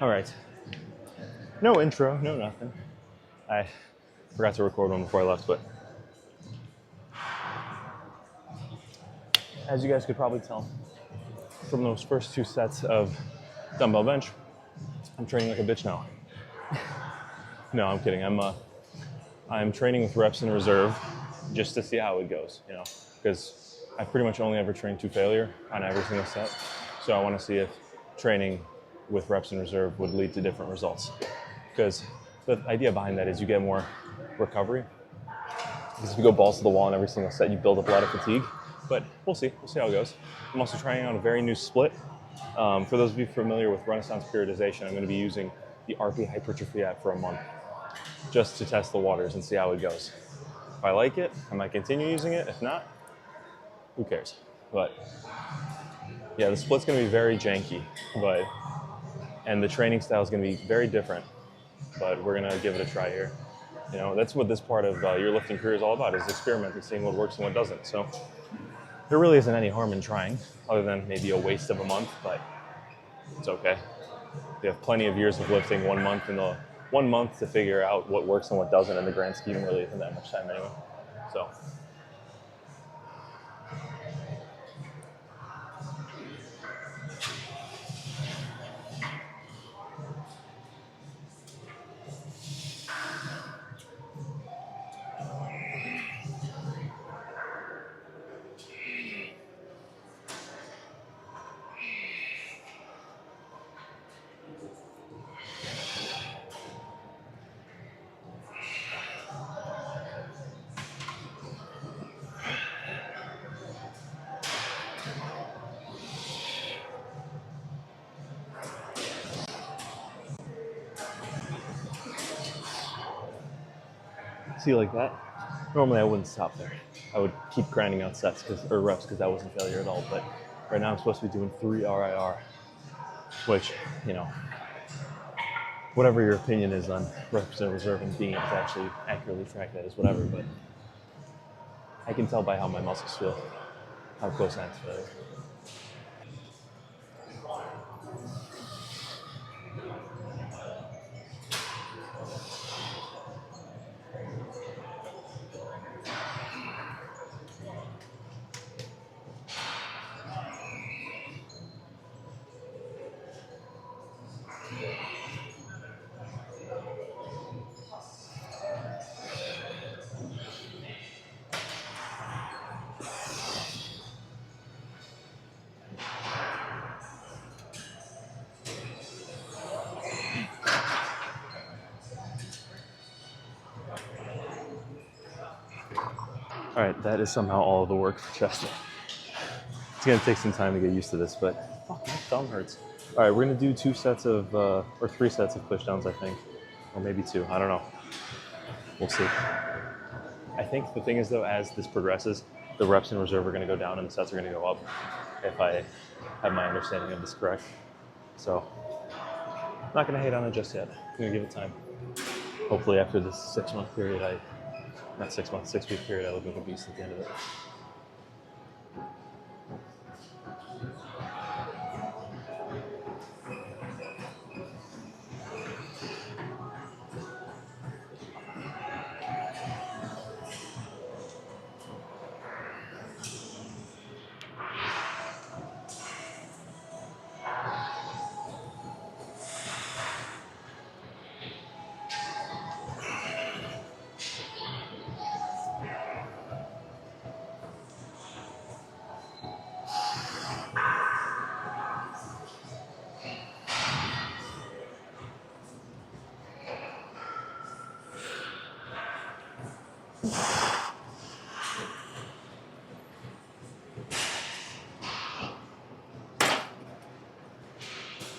All right. No intro, no nothing. I forgot to record one before I left, but as you guys could probably tell from those first 2 sets of dumbbell bench, I'm training like a bitch now. No, I'm kidding. I'm training with reps in reserve just to see how it goes, because I pretty much only ever train to failure on every single set. So I want to see if training with reps in reserve would lead to different results. Because the idea behind that is you get more recovery. Because if you go balls to the wall in every single set, you build up a lot of fatigue. But we'll see how it goes. I'm also trying out a very new split. For those of you familiar with Renaissance periodization, I'm going to be using the RP Hypertrophy App for a month just to test the waters and see how it goes. If I like it, I might continue using it. If not, who cares? But yeah, the split's going to be very janky, and the training style is going to be very different, but we're going to give it a try here. That's what this part of your lifting career is all about, is experimenting, seeing what works and what doesn't. So there really isn't any harm in trying, other than maybe a waste of a month, but it's okay. We have plenty of years of lifting, 1 month, and the 1 month to figure out what works and what doesn't in the grand scheme really isn't that much time anyway. So. See, like that? Normally I wouldn't stop there. I would keep grinding out sets or reps because that wasn't failure at all. But right now I'm supposed to be doing 3 RIR, which, whatever your opinion is on reps in reserve and being able to actually accurately track that is whatever. But I can tell by how my muscles feel how close I am to failure. All right, that is somehow all of the work for chest. It's gonna take some time to get used to this, but fuck, my thumb hurts. All right, we're gonna do 2 sets of, or 3 sets of push downs, I think, or maybe 2. I don't know. We'll see. I think the thing is though, as this progresses, the reps in reserve are gonna go down and the sets are gonna go up, if I have my understanding of this correct. So, not gonna hate on it just yet. I'm gonna give it time. Hopefully after this 6-month period, 6-week period, I look like a beast at the end of it.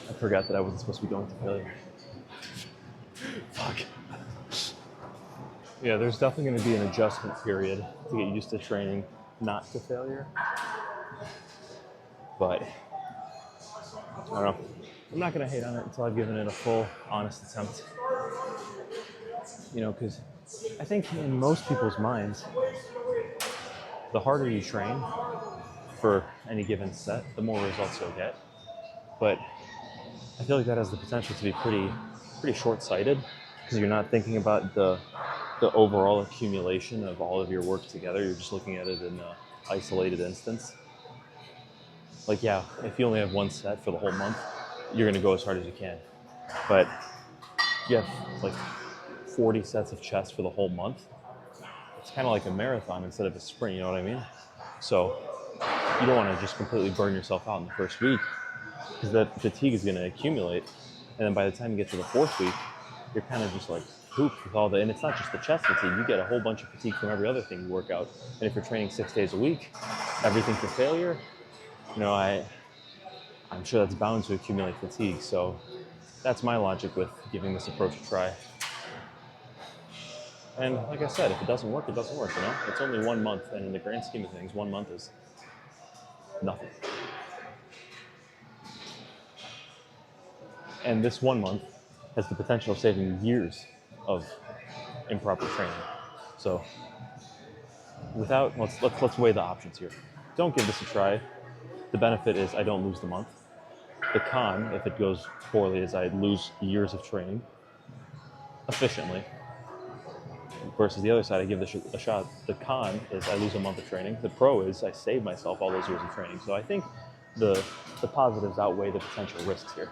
I forgot that I wasn't supposed to be going to failure. Fuck. Yeah, there's definitely going to be an adjustment period to get used to training not to failure. But, I don't know. I'm not going to hate on it until I've given it a full, honest attempt. Because I think in most people's minds, the harder you train for any given set, the more results you'll get. But I feel like that has the potential to be pretty short-sighted because you're not thinking about the overall accumulation of all of your work together. You're just looking at it in an isolated instance. Like, yeah, if you only have one set for the whole month, you're gonna go as hard as you can. But you have like 40 sets of chest for the whole month. It's kind of like a marathon instead of a sprint, you know what I mean? So you don't want to just completely burn yourself out in the first week because that fatigue is going to accumulate. And then by the time you get to the fourth week, you're kind of just like pooped with all the, and it's not just the chest fatigue, you get a whole bunch of fatigue from every other thing you work out. And if you're training 6 days a week, everything for failure, you know, I'm sure that's bound to accumulate fatigue. So that's my logic with giving this approach a try. And like I said, if it doesn't work, it doesn't work, you know? It's only 1 month, and in the grand scheme of things, 1 month is nothing. And this 1 month has the potential of saving years of improper training. So let's weigh the options here. Don't give this a try. The benefit is I don't lose the month. The con, if it goes poorly, is I lose years of training efficiently. Versus the other side, I give this a shot. The con is I lose a month of training. The pro is I save myself all those years of training. So I think the positives outweigh the potential risks here.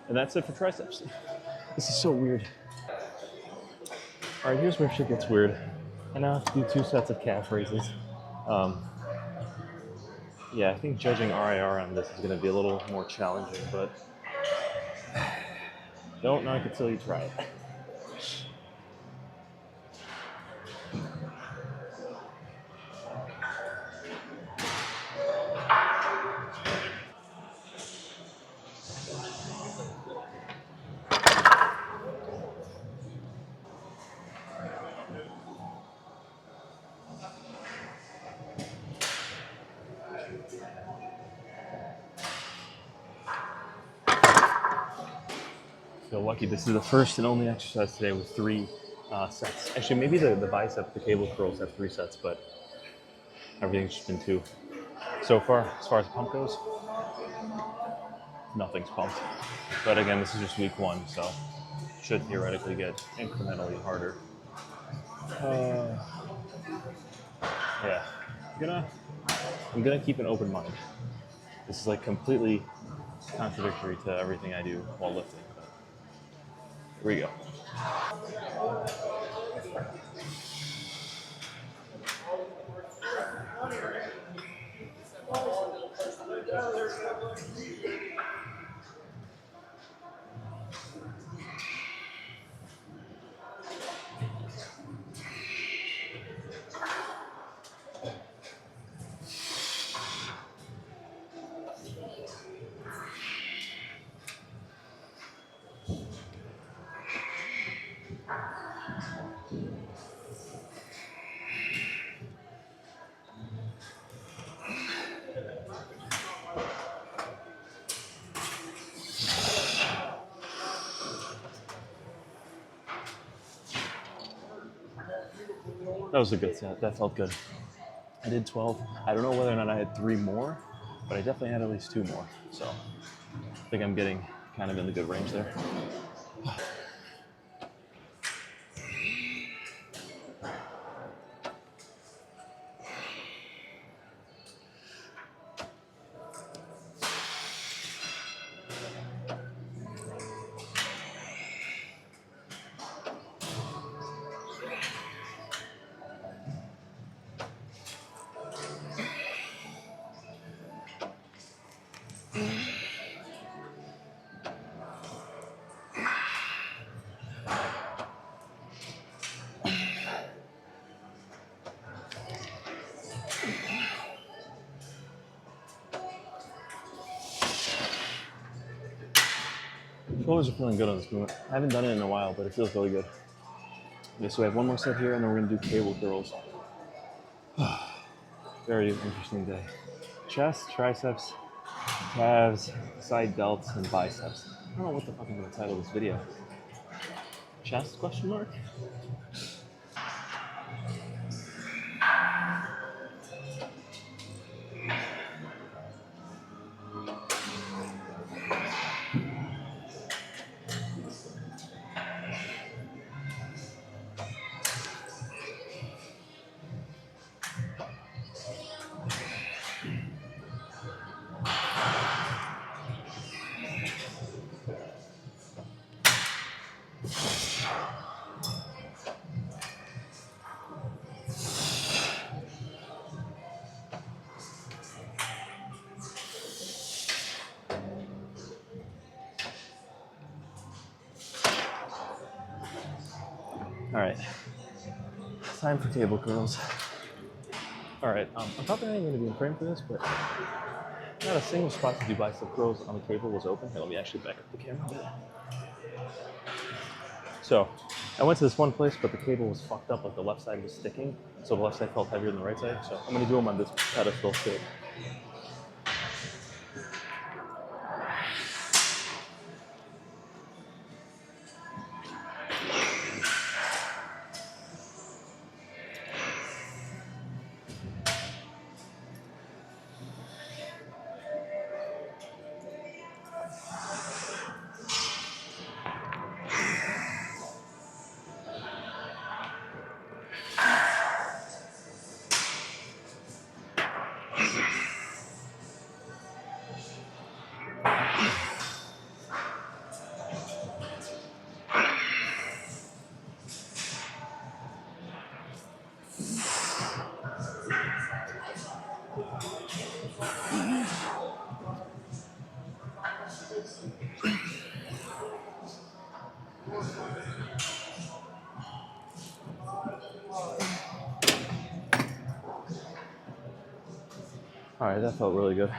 And that's it for triceps. This is so weird. All right, here's where shit gets weird. I now have to do 2 sets of calf raises. Yeah, I think judging RIR on this is going to be a little more challenging, but don't knock it till you try it. Feel lucky. This is the first and only exercise today with 3 sets. Actually, maybe the bicep, the cable curls have 3 sets, but everything's just been 2. So far as pump goes, nothing's pumped. But again, this is just week 1, so should theoretically get incrementally harder. Yeah, I'm gonna keep an open mind. This is like completely contradictory to everything I do while lifting. But here we go. That was a good set. That felt good. I did 12. I don't know whether or not I had 3 more, but I definitely had at least 2 more. So I think I'm getting kind of in the good range there. Shoulders are feeling good on this movement. I haven't done it in a while, but it feels really good. Okay, so we have one more set here, and then we're gonna do cable curls. Very interesting day. Chest, triceps, calves, side delts, and biceps. I don't know what the fuck I'm gonna title this video. Chest, question mark? All right, time for cable curls. All right, I'm probably not even gonna be in frame for this, but not a single spot to do bicep curls on the cable was open. Here, let me actually back up the camera a bit. So, I went to this one place, but the cable was fucked up, like the left side was sticking, so the left side felt heavier than the right side, so I'm gonna do them on this pedestal too. All right, that felt really good.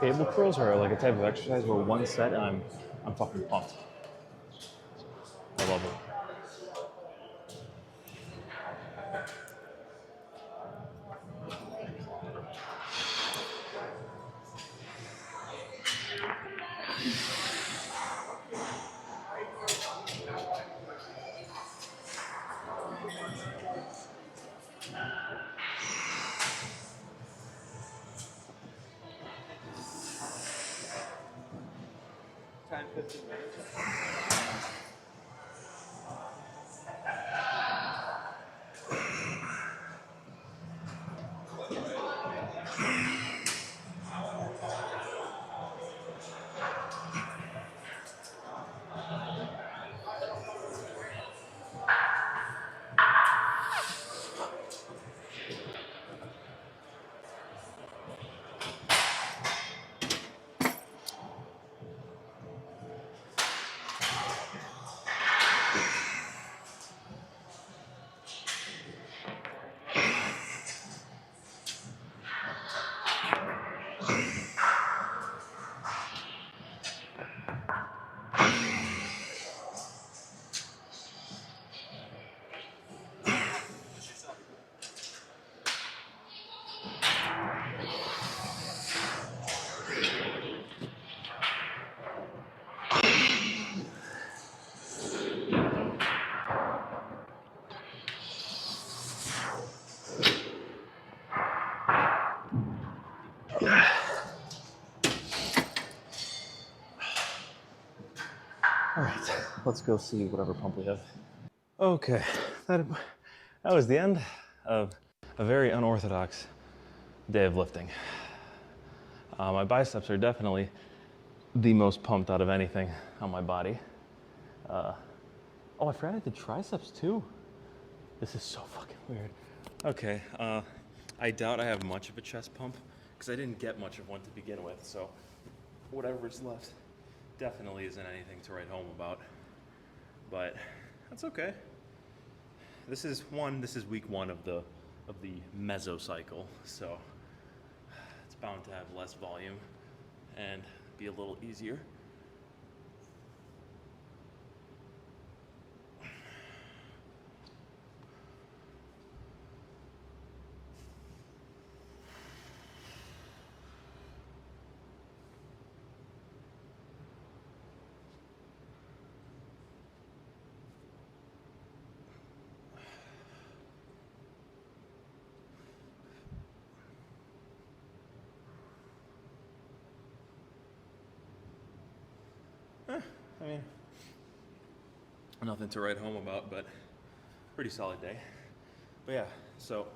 Cable curls are like a type of exercise where one set and I'm fucking pumped. I love it. Time 15 minutes. All right, let's go see whatever pump we have. Okay, that was the end of a very unorthodox day of lifting. My biceps are definitely the most pumped out of anything on my body. Oh, I forgot I did triceps too. This is so fucking weird. Okay, I doubt I have much of a chest pump because I didn't get much of one to begin with, so whatever's left definitely isn't anything to write home about, but that's okay. This is week one of the mesocycle, so it's bound to have less volume and be a little easier. mean, nothing to write home about, but pretty solid day. But yeah, so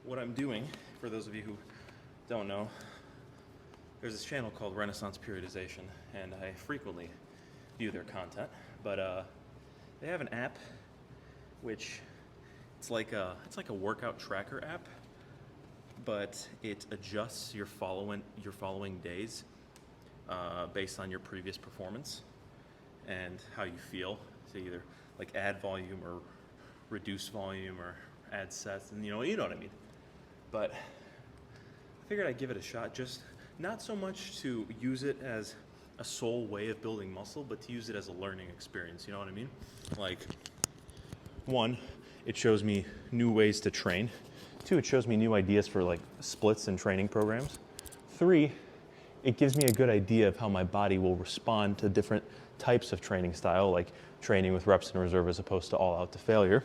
what I'm doing, for those of you who don't know, there's this channel called Renaissance Periodization, and I frequently view their content, but they have an app which it's like a workout tracker app, but it adjusts your following days based on your previous performance and how you feel. So either like add volume or reduce volume or add sets, and you know what I mean. But I figured I'd give it a shot, just not so much to use it as a sole way of building muscle, but to use it as a learning experience, you know what I mean? Like, one, it shows me new ways to train. Two, it shows me new ideas for like splits and training programs. Three, it gives me a good idea of how my body will respond to different types of training style, like training with reps in reserve as opposed to all out to failure,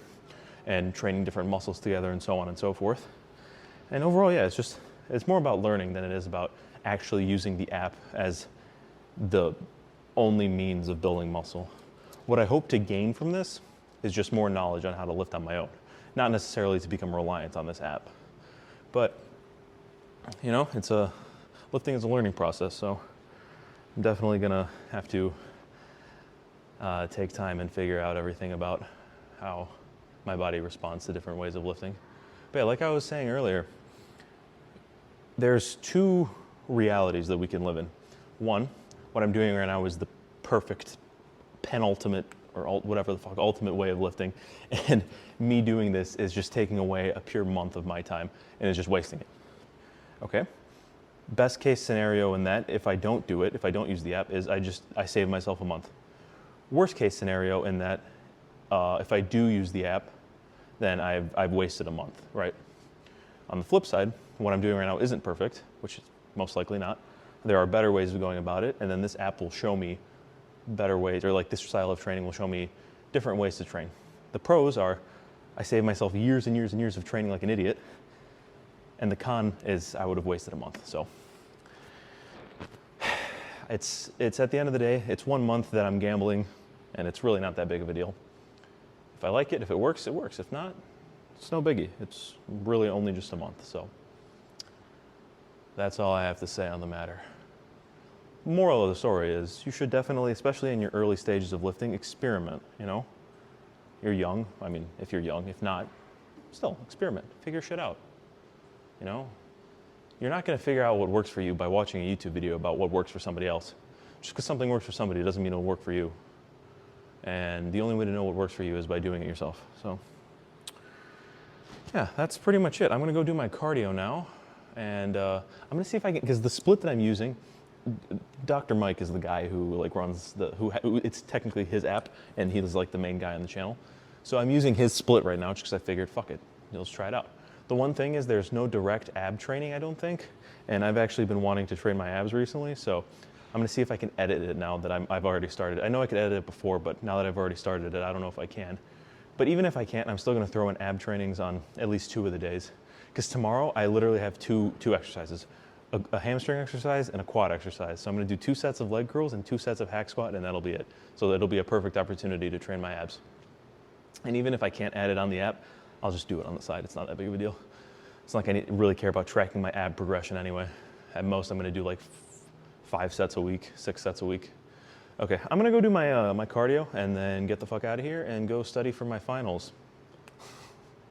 and training different muscles together and so on and so forth. And overall, yeah, it's more about learning than it is about actually using the app as the only means of building muscle. What I hope to gain from this is just more knowledge on how to lift on my own, not necessarily to become reliant on this app. But, you know, lifting is a learning process, so I'm definitely gonna have to take time and figure out everything about how my body responds to different ways of lifting. But yeah, like I was saying earlier, there's two realities that we can live in. One, what I'm doing right now is the perfect penultimate or whatever the fuck ultimate way of lifting, and me doing this is just taking away a pure month of my time and is just wasting it. Okay? Best case scenario in that, if I don't do it, if I don't use the app, is I save myself a month. Worst case scenario in that, if I do use the app, then I've wasted a month, right? On the flip side, what I'm doing right now isn't perfect, which is most likely not. There are better ways of going about it, and then this app will show me better ways, or like this style of training will show me different ways to train. The pros are I save myself years and years and years of training like an idiot, and the con is I would have wasted a month. So it's at the end of the day, it's 1 month that I'm gambling, and it's really not that big of a deal. If I like it, if it works, it works. If not, it's no biggie. It's really only just a month. So that's all I have to say on the matter. Moral of the story is you should definitely, especially in your early stages of lifting, experiment, you know? You're young. I mean, if you're young. If not, still, experiment. Figure shit out, you know? You're not going to figure out what works for you by watching a YouTube video about what works for somebody else. Just because something works for somebody doesn't mean it'll work for you. And the only way to know what works for you is by doing it yourself. So, yeah, that's pretty much it. I'm going to go do my cardio now. And I'm going to see if I can, because the split that I'm using, Dr. Mike is the guy who like runs who it's technically his app, and he's like the main guy on the channel. So I'm using his split right now just because I figured, fuck it, let's try it out. The one thing is there's no direct ab training, I don't think, and I've actually been wanting to train my abs recently, so I'm going to see if I can edit it now that I've already started. I know I could edit it before, but now that I've already started it, I don't know if I can. But even if I can't, I'm still going to throw in ab trainings on at least 2 of the days. Because tomorrow I literally have two exercises, a hamstring exercise and a quad exercise. So I'm going to do 2 sets of leg curls and 2 sets of hack squat, and that'll be it. So it'll be a perfect opportunity to train my abs. And even if I can't add it on the app, I'll just do it on the side. It's not that big of a deal. It's not like I really care about tracking my ab progression anyway. At most, I'm going to do like 5 sets a week, 6 sets a week. Okay, I'm going to go do my cardio and then get the fuck out of here and go study for my finals.